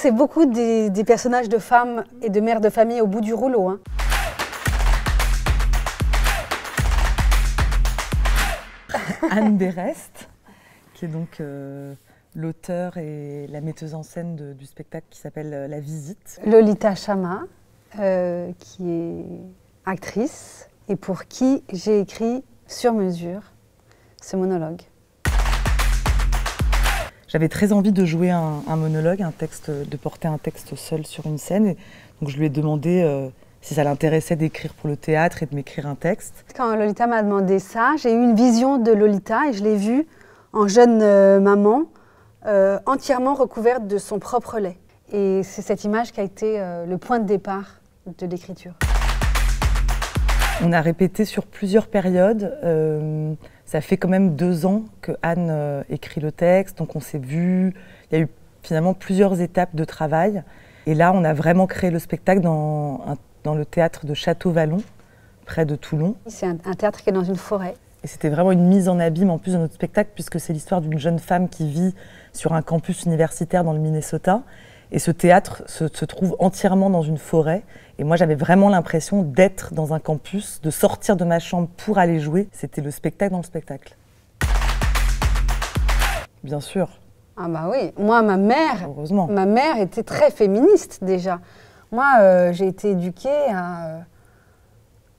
c'est beaucoup des personnages de femmes et de mères de famille au bout du rouleau. Hein. Anne Berest, qui est donc l'auteure et la metteuse en scène du spectacle qui s'appelle La Visite. Lolita Chama, qui est actrice et pour qui j'ai écrit sur mesure ce monologue. J'avais très envie de jouer un monologue, de porter un texte seul sur une scène. Et donc je lui ai demandé si ça l'intéressait d'écrire pour le théâtre et de m'écrire un texte. Quand Lolita m'a demandé ça, j'ai eu une vision de Lolita et je l'ai vue en jeune maman, entièrement recouverte de son propre lait. Et c'est cette image qui a été le point de départ de l'écriture. On a répété sur plusieurs périodes. Ça fait quand même 2 ans que Anne écrit le texte, donc on s'est vu. Il y a eu finalement plusieurs étapes de travail. Et là, on a vraiment créé le spectacle dans le théâtre de Château-Vallon, près de Toulon. C'est un théâtre qui est dans une forêt. Et c'était vraiment une mise en abîme en plus de notre spectacle, puisque c'est l'histoire d'une jeune femme qui vit sur un campus universitaire dans le Minnesota. Et ce théâtre se trouve entièrement dans une forêt. Et moi, j'avais vraiment l'impression d'être dans un campus, de sortir de ma chambre pour aller jouer. C'était le spectacle dans le spectacle. Bien sûr. Ah bah oui, moi, Heureusement. Ma mère était très féministe déjà. Moi, j'ai été éduquée à...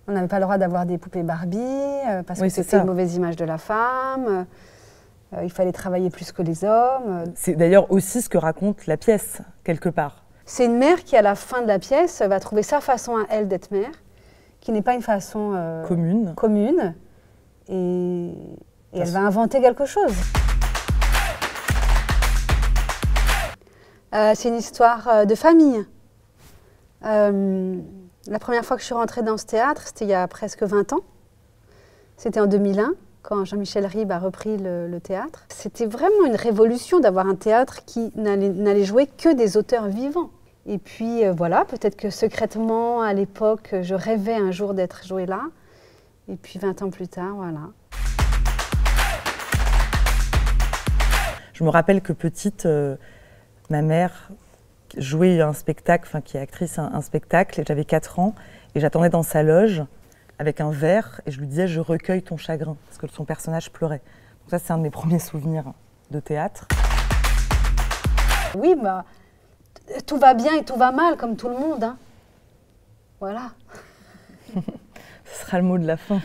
On n'avait pas le droit d'avoir des poupées Barbie, parce que c'était une mauvaise image de la femme. Il fallait travailler plus que les hommes. C'est d'ailleurs aussi ce que raconte la pièce, quelque part. C'est une mère qui, à la fin de la pièce, va trouver sa façon à elle d'être mère, qui n'est pas une façon commune. Et elle va inventer quelque chose. C'est une histoire de famille. La première fois que je suis rentrée dans ce théâtre, c'était il y a presque 20 ans. C'était en 2001. Quand Jean-Michel Ribes a repris le théâtre. C'était vraiment une révolution d'avoir un théâtre qui n'allait jouer que des auteurs vivants. Et puis voilà, peut-être que secrètement, à l'époque, je rêvais un jour d'être jouée là. Et puis 20 ans plus tard, voilà. Je me rappelle que petite, ma mère jouait un spectacle, qui est actrice, un spectacle, et j'avais 4 ans, et j'attendais dans sa loge, avec un verre, et je lui disais « je recueille ton chagrin », parce que son personnage pleurait. Donc ça, c'est un de mes premiers souvenirs de théâtre. Oui, bah, tout va bien et tout va mal, comme tout le monde. Hein. Voilà. Ce sera le mot de la fin.